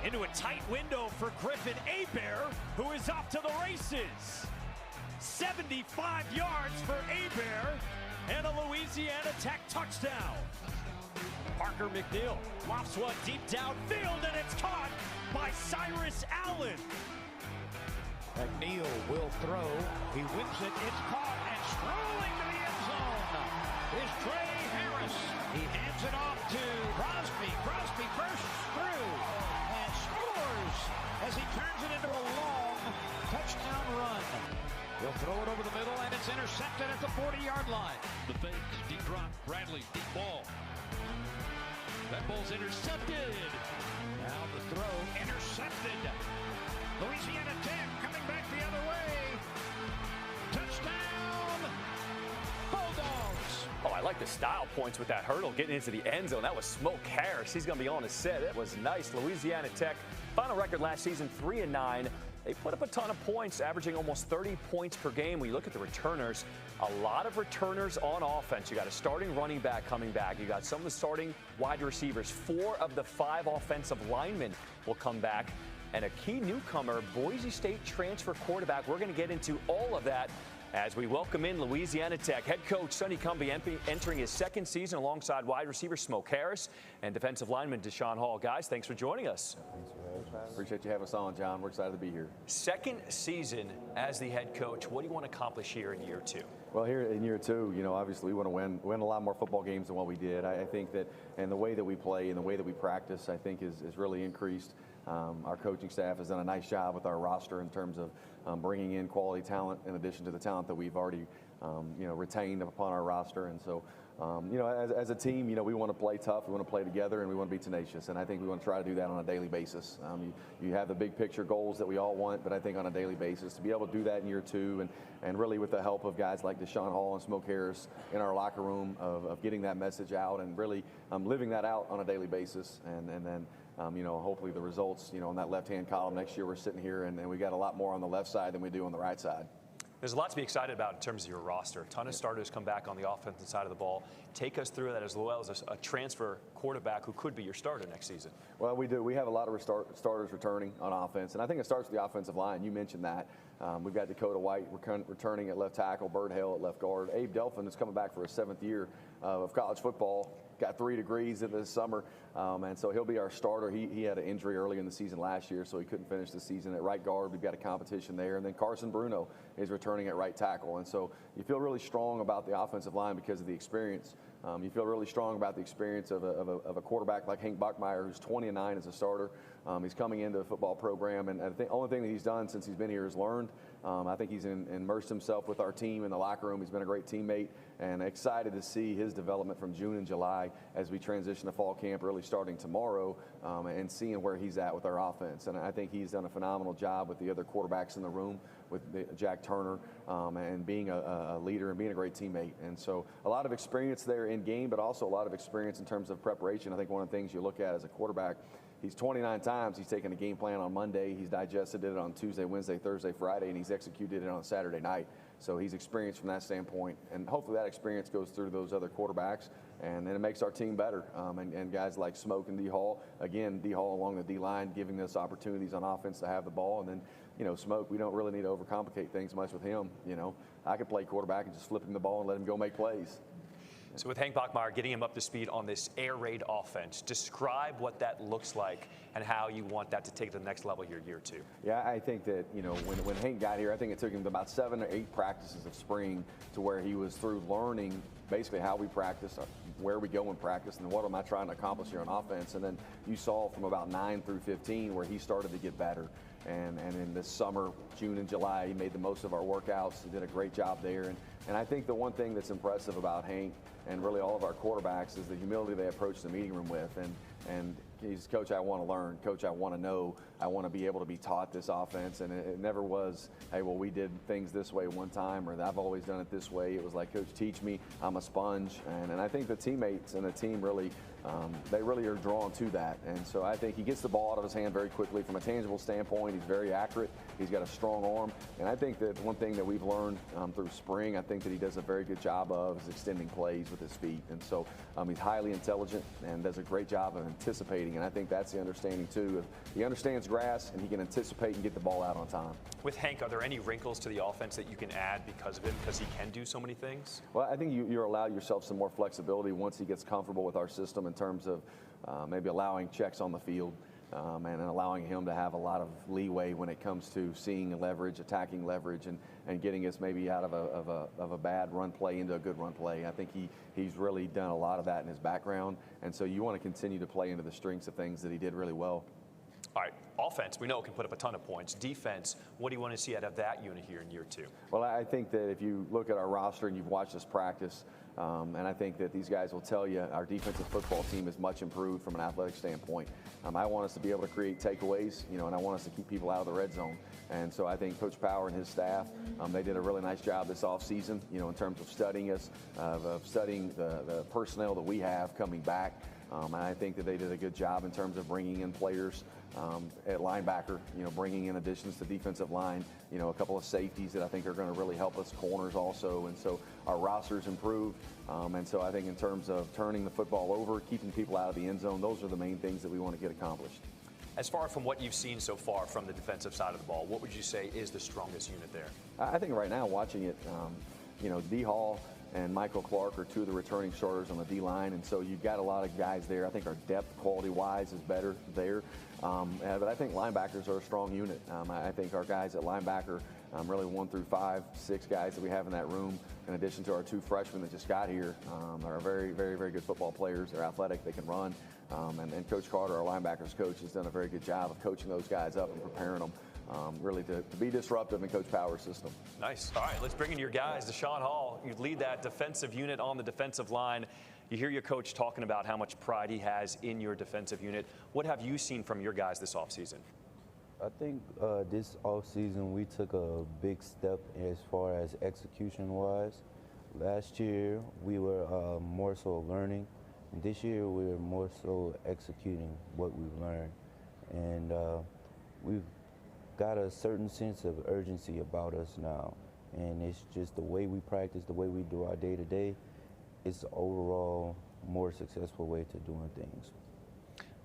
into a tight window for Griffin Hebert, who is off to the races. 75 yards for Hebert and a Louisiana Tech touchdown. Parker McNeil lofts one deep downfield, and it's caught by Cyrus Allen. McNeil will throw. He wins it. It's caught, and strolling to the end zone is Trey Harris. He hands it off to Crosby. Crosby bursts through and scores as he turns it into a long touchdown run. He'll throw it over the middle, and it's intercepted at the 40-yard line. The fake, deep drop, Bradley, deep ball. That ball's intercepted. Now the throw, intercepted. Louisiana Tech coming back the other way. Touchdown, Bulldogs. Oh, I like the style points with that hurdle getting into the end zone. That was Smoke Harris. He's going to be on his set. That was nice. Louisiana Tech, final record last season, 3-9. They put up a ton of points, averaging almost 30 points per game. When you look at the returners, a lot of returners on offense. You got a starting running back coming back. You got some of the starting wide receivers. 4 of the 5 offensive linemen will come back. And a key newcomer, Boise State transfer quarterback. We're going to get into all of that as we welcome in Louisiana Tech head coach Sonny Cumbie entering his second season alongside wide receiver Smoke Harris and defensive lineman Deshaun Hall. Guys, thanks for joining us. Appreciate you having us on, John. We're excited to be here. Second season as the head coach. What do you want to accomplish here in year 2? Well, here in year 2, obviously we want to win a lot more football games than what we did. I think that, and the way that we play and the way that we practice, I think is really increased. Our coaching staff has done a nice job with our roster in terms of bringing in quality talent in addition to the talent that we've already retained upon our roster. And so, as a team, we want to play tough, we want to play together, and we want to be tenacious. And I think we want to try to do that on a daily basis. You have the big picture goals that we all want, but I think on a daily basis to be able to do that in year 2 and really with the help of guys like Deshaun Hall and Smoke Harris in our locker room of getting that message out and really living that out on a daily basis. And then hopefully the results, on that left-hand column next year, we're sitting here and we got a lot more on the left side than we do on the right side. There's a lot to be excited about in terms of your roster. A ton of starters come back on the offensive side of the ball. Take us through that as well as a transfer quarterback who could be your starter next season. Well, we do. We have a lot of starters returning on offense, and I think it starts with the offensive line. You mentioned that. We've got Dakota White returning at left tackle, Bird Hale at left guard. Abe Delphin is coming back for his 7th year of college football. Got 3 degrees in this summer, and so he'll be our starter. He had an injury early in the season last year, so he couldn't finish the season at right guard. We've got a competition there. And then Carson Bruno is returning at right tackle. And so you feel really strong about the offensive line because of the experience. You feel really strong about the experience of a quarterback like Hank Bachmeier, who's 20-9 as a starter. He's coming into a football program, and I think the only thing that he's done since he's been here is learned. I think he's immersed himself with our team in the locker room. He's been a great teammate, and excited to see his development from June and July as we transition to fall camp, really starting tomorrow, and seeing where he's at with our offense. And I think he's done a phenomenal job with the other quarterbacks in the room, with Jack Turner, and being a leader and being a great teammate. And so a lot of experience there in game, but also a lot of experience in terms of preparation. I think one of the things you look at as a quarterback, he's 29 times he's taken a game plan on Monday, he's digested it on Tuesday, Wednesday, Thursday, Friday, and he's executed it on Saturday night. So he's experienced from that standpoint, and hopefully that experience goes through those other quarterbacks, and then it makes our team better. And guys like Smoke and D Hall, again, D Hall along the D line, giving us opportunities on offense to have the ball. And then, Smoke, we don't really need to overcomplicate things much with him. I could play quarterback and just flip him the ball and let him go make plays. So with Hank Bachmeier getting him up to speed on this air raid offense, describe what that looks like and how you want that to take it to the next level here, year 2. Yeah, I think that, when Hank got here, I think it took him about 7 or 8 practices of spring to where he was through learning basically how we practice, where we go in practice, and what am I trying to accomplish here on offense. And then you saw from about 9 through 15 where he started to get better. And in this summer, June and July, he made the most of our workouts. He did a great job there. And I think the one thing that's impressive about Hank and really all of our quarterbacks is the humility they approach the meeting room with. And he's, Coach, I want to learn. Coach, I want to know. I want to be able to be taught this offense. And it never was, hey, well, we did things this way one time, or I've always done it this way. It was like, Coach, teach me. I'm a sponge. And I think the teammates and the team really they really are drawn to that. And so I think he gets the ball out of his hand very quickly. From a tangible standpoint, he's very accurate. He's got a strong arm. And I think that one thing that we've learned through spring, I think that he does a very good job of is extending plays with his feet. And so he's highly intelligent and does a great job of anticipating. And I think that's the understanding, too. He understands grass, and he can anticipate and get the ball out on time. With Hank, are there any wrinkles to the offense that you can add because of him, because he can do so many things? Well, I think you allow yourself some more flexibility once he gets comfortable with our system in terms of maybe allowing checks on the field and allowing him to have a lot of leeway when it comes to seeing leverage, attacking leverage, and getting us maybe out of a bad run play into a good run play. I think he's really done a lot of that in his background, and so you want to continue to play into the strengths of things that he did really well. All right, offense, we know it can put up a ton of points. Defense, what do you want to see out of that unit here in year 2? Well, I think that if you look at our roster and you've watched us practice, and I think that these guys will tell you our defensive football team is much improved from an athletic standpoint. I want us to be able to create takeaways, and I want us to keep people out of the red zone. And so I think Coach Power and his staff, they did a really nice job this offseason, in terms of studying us, of studying the personnel that we have coming back. And I think that they did a good job in terms of bringing in players at linebacker, bringing in additions to defensive line, a couple of safeties that I think are going to really help us, corners also. And so our roster's improved. And so I think in terms of turning the football over, keeping people out of the end zone, those are the main things that we want to get accomplished. As far from what you've seen so far from the defensive side of the ball, what would you say is the strongest unit there? I think right now, watching it, D. Hall and Michael Clark are two of the returning starters on the D-line, and so you've got a lot of guys there. I think our depth, quality-wise, is better there. But I think linebackers are a strong unit. I think our guys at linebacker, really 1 through 5, 6 guys that we have in that room, in addition to our 2 freshmen that just got here, are very, very, very good football players. They're athletic, they can run. And Coach Carter, our linebackers coach, has done a very good job of coaching those guys up and preparing them really to be disruptive in Coach Power's system. Nice. All right, let's bring in your guys. Deshaun Hall, you lead that defensive unit on the defensive line. You hear your coach talking about how much pride he has in your defensive unit. What have you seen from your guys this offseason? I think this offseason we took a big step as far as execution-wise. Last year we were more so learning, and this year we're more so executing what we've learned. And we've got a certain sense of urgency about us now, and it's just the way we practice, the way we do our day-to-day. It's the overall more successful way to doing things.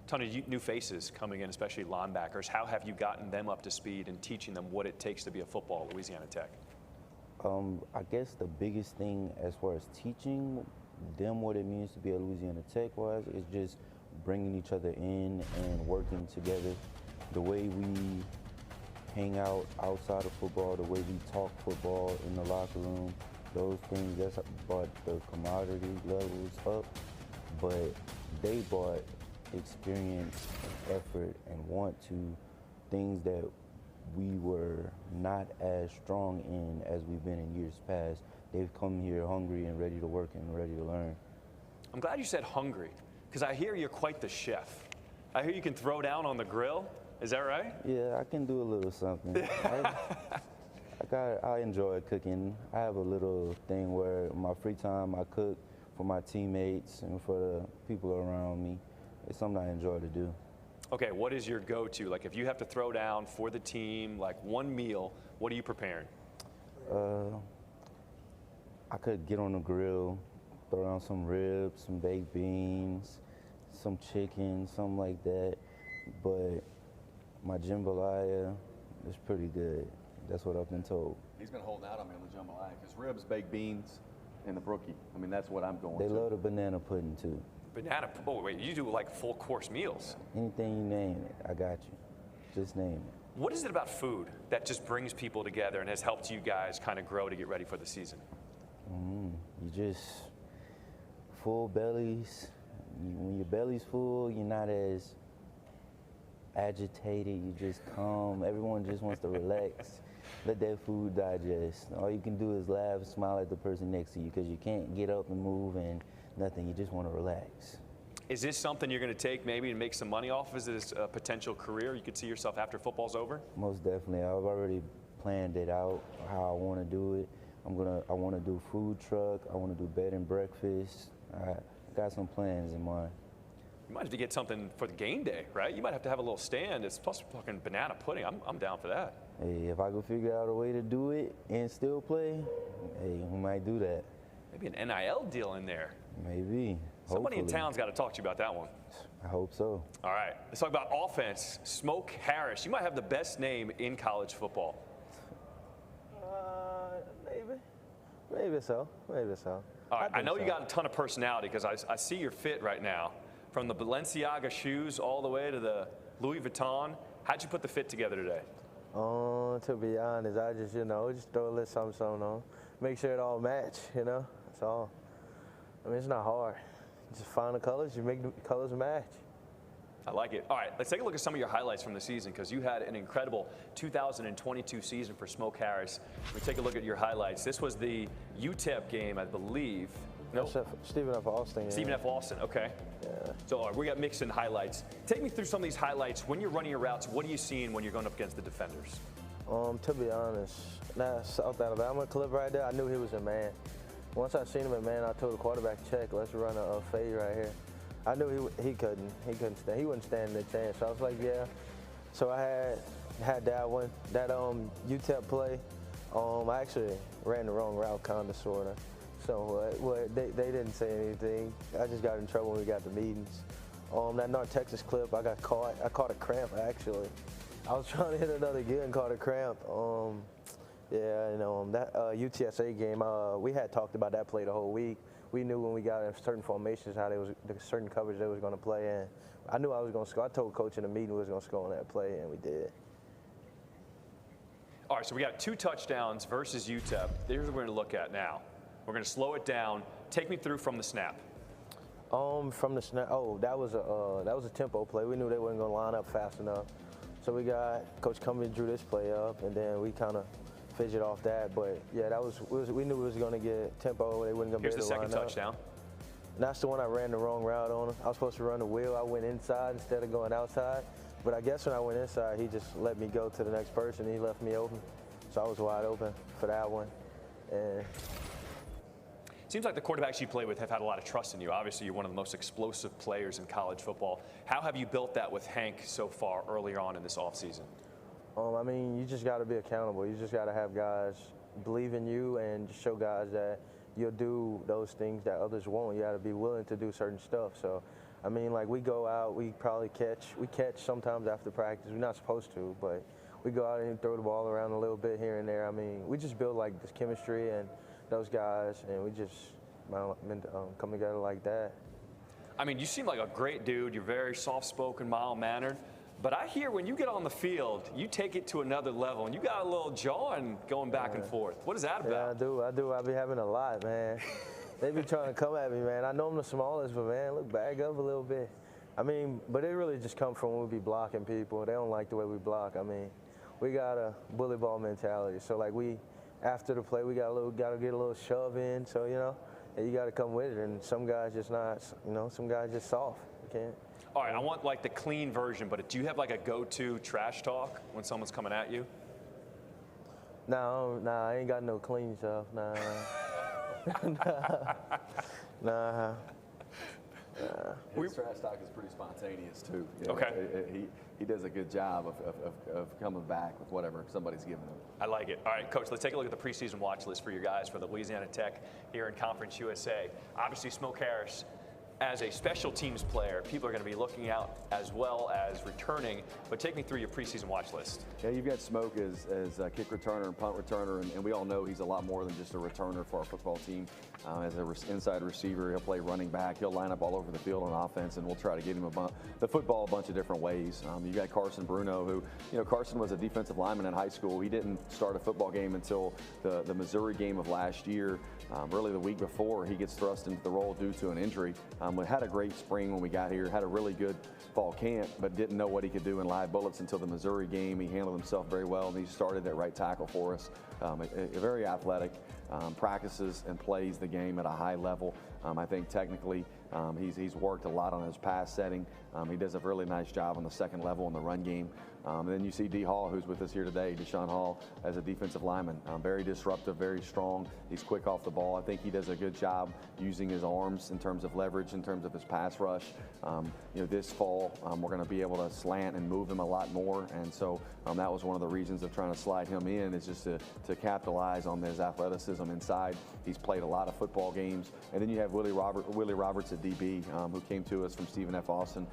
Ton of new faces coming in, especially linebackers. How have you gotten them up to speed and teaching them what it takes to be a football at Louisiana Tech? I guess the biggest thing as far as teaching them what it means to be a Louisiana Tech wise is just bringing each other in and working together. The way we hang out outside of football, the way we talk football in the locker room, those things, that's brought the camaraderie levels up. But they brought experience and effort and want to, things that we were not as strong in as we've been in years past. They've come here hungry and ready to work and ready to learn. I'm glad you said hungry, because I hear you're quite the chef. I hear you can throw down on the grill. Is that right? Yeah, I can do a little something. I enjoy cooking. I have a little thing where in my free time I cook for my teammates and for the people around me. It's something I enjoy to do. Okay, what is your go-to? Like if you have to throw down for the team, like one meal, what are you preparing? I could get on the grill, throw down some ribs, some baked beans, some chicken, something like that. But my jambalaya is pretty good. That's what I've been told. He's been holding out on me on the jambalaya because ribs, baked beans, and the brookie. I mean, that's what I'm going They to. love the banana pudding too. Banana, oh wait, you do like full course meals. Anything you name it, I got you. Just name it. What is it about food that just brings people together and has helped you guys kind of grow to get ready for the season? You just full bellies. When your belly's full, you're not as agitated. You just calm. Everyone just wants to relax. Let that food digest. All you can do is laugh and smile at the person next to you because you can't get up and move and nothing. You just want to relax. Is this something you're going to take maybe and make some money off? Is this a potential career you could see yourself after football's over? Most definitely. I've already planned it out, how I want to do it. I want to do food truck. I want to do bed and breakfast. I got some plans in mind. You might have to get something for the game day, right? You might have to have a little stand. It's plus fucking banana pudding. I'm down for that. Hey, if I could figure out a way to do it and still play, hey, we might do that. Maybe an NIL deal in there. Maybe. Somebody in Hopefully. town's got to talk to you about that one. I hope so. All right, let's talk about offense. Smoke Harris, you might have the best name in college football. Maybe so. All right, I know you got a ton of personality because I see your fit right now. From the Balenciaga shoes all the way to the Louis Vuitton. How'd you put the fit together today? To be honest, I just, just throw a little something on. Make sure it all match, That's all. I mean, it's not hard. Just find the colors, you make the colors match. I like it. All right, let's take a look at some of your highlights from the season because you had an incredible 2022 season for Smoke Harris. We take a look at your highlights. This was the UTEP game, I believe. No, Stephen F. Austin. Stephen F. Austin, okay. Yeah. So we got mixed in highlights. Take me through some of these highlights. When you're running your routes, what are you seeing when you're going up against the defenders? To be honest, that South Alabama clip right there, I knew he was a man. Once I seen him in man, I told the quarterback, check, let's run a fade right here. I knew he couldn't stand. He wouldn't stand the chance. So I was like, yeah. So I had that one, that UTEP play. I actually ran the wrong route, kinda, sorta. So they didn't say anything. I just got in trouble when we got the meetings. That North Texas clip, I caught a cramp actually. I was trying to hit another gear and caught a cramp. That UTSA game, we had talked about that play the whole week. We knew when we got in certain formations how the certain coverage they was going to play, and I knew I was going to score. I told coach in the meeting we was going to score on that play, and we did. All right, so we got 2 touchdowns versus UTEP. Here's what we're going to look at now. We're going to slow it down. Take me through from the snap. From the snap, that was a tempo play. We knew they weren't going to line up fast enough, so we got Coach Cummings drew this play up, and then we kind of fidget off that. But yeah, we knew we was going to get tempo. They wasn't going to be able to line up. Here's the second touchdown. And that's the one I ran the wrong route on. I was supposed to run the wheel. I went inside instead of going outside. But I guess when I went inside, he just let me go to the next person. He left me open, so I was wide open for that one. And seems like the quarterbacks you play with have had a lot of trust in you. Obviously, you're one of the most explosive players in college football. How have you built that with Hank so far earlier on in this offseason? I mean, you just got to be accountable. You just got to have guys believe in you and just show guys that you'll do those things that others won't. You got to be willing to do certain stuff. So, I mean, like we go out, we catch sometimes after practice. We're not supposed to, but we go out and throw the ball around a little bit here and there. I mean, we just build like this chemistry and those guys, and we just come together like that. I mean, you seem like a great dude. You're very soft-spoken, mild-mannered. But I hear when you get on the field, you take it to another level, and you got a little jawing going back and forth. What is that about? Yeah, I do. I be having a lot, man. They be trying to come at me, man. I know I'm the smallest, but, man, look, bag up a little bit. I mean, but it really just comes from when we be blocking people. They don't like the way we block. I mean, we got a bully ball mentality. So, like, after the play, we got to get a little shove in. So, and you got to come with it. And some guys just not, some guys just soft. You can't. All right, I want like the clean version, but do you have like a go-to trash talk when someone's coming at you? No, I ain't got no clean stuff. Nah. His trash talk is pretty spontaneous too. Okay. He does a good job of coming back with whatever somebody's giving him. I like it. All right, Coach, let's take a look at the preseason watch list for your guys for the Louisiana Tech here in Conference USA. Obviously, Smoke Harris, as a special teams player, people are going to be looking out as well as returning. But take me through your preseason watch list. Yeah, you've got Smoke as a kick returner and punt returner, and we all know he's a lot more than just a returner for our football team. As an inside receiver, he'll play running back. He'll line up all over the field on offense, and we'll try to get him the football a bunch of different ways. You got Carson Bruno, who, Carson was a defensive lineman in high school. He didn't start a football game until the Missouri game of last year. Really the week before, he gets thrust into the role due to an injury. We had a great spring when we got here, had a really good fall camp, but didn't know what he could do in live bullets until the Missouri game. He handled himself very well, and he started at right tackle for us. Very athletic, practices and plays the game at a high level. I think technically he's worked a lot on his pass setting. He does a really nice job on the second level in the run game. And then you see D. Hall, who's with us here today, Deshaun Hall, as a defensive lineman. Very disruptive, very strong. He's quick off the ball. I think he does a good job using his arms in terms of leverage, in terms of his pass rush. This fall, we're going to be able to slant and move him a lot more. And so that was one of the reasons of trying to slide him in, is just to capitalize on his athleticism inside. He's played a lot of football games. And then you have Willie Roberts at DB, who came to us from Stephen F. Austin,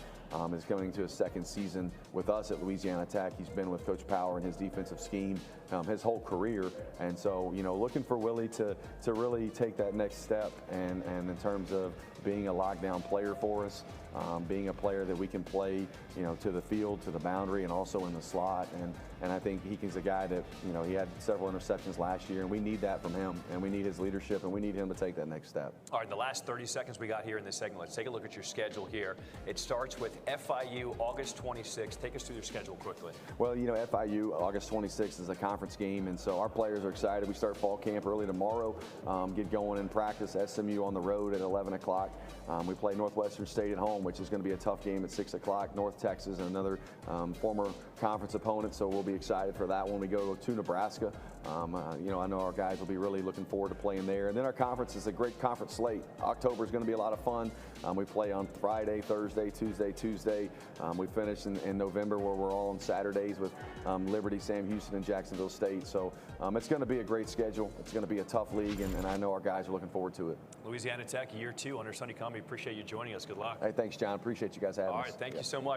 is coming to his second season with us at Louisiana Tech. He's been with Coach Power in his defensive scheme his whole career. And so, looking for Willie to really take that next step, and in terms of being a lockdown player for us, being a player that we can play, to the field, to the boundary, and also in the slot. And I think he's a guy that, he had several interceptions last year, and we need that from him, and we need his leadership, and we need him to take that next step. All right, the last 30 seconds we got here in this segment, let's take a look at your schedule here. It starts with FIU August 26th. Take us through your schedule quickly. Well, FIU August 26th is a conference game, and so our players are excited. We start fall camp early tomorrow, get going in practice. SMU on the road at 11 o'clock. We play Northwestern State at home, which is going to be a tough game at 6 o'clock. North Texas, another former conference opponent, so we'll be excited for that one. We go to Nebraska. I know our guys will be really looking forward to playing there. And then our conference is a great conference slate. October is going to be a lot of fun. We play on Friday, Thursday, Tuesday. We finish in November, where we're all on Saturdays with Liberty, Sam Houston, and Jacksonville State. So it's going to be a great schedule. It's going to be a tough league, and I know our guys are looking forward to it. Louisiana Tech, year 2 under Sonny Cumbie. Appreciate you joining us. Good luck. Hey, thanks, John. Appreciate you guys having us. All right, thank you so much.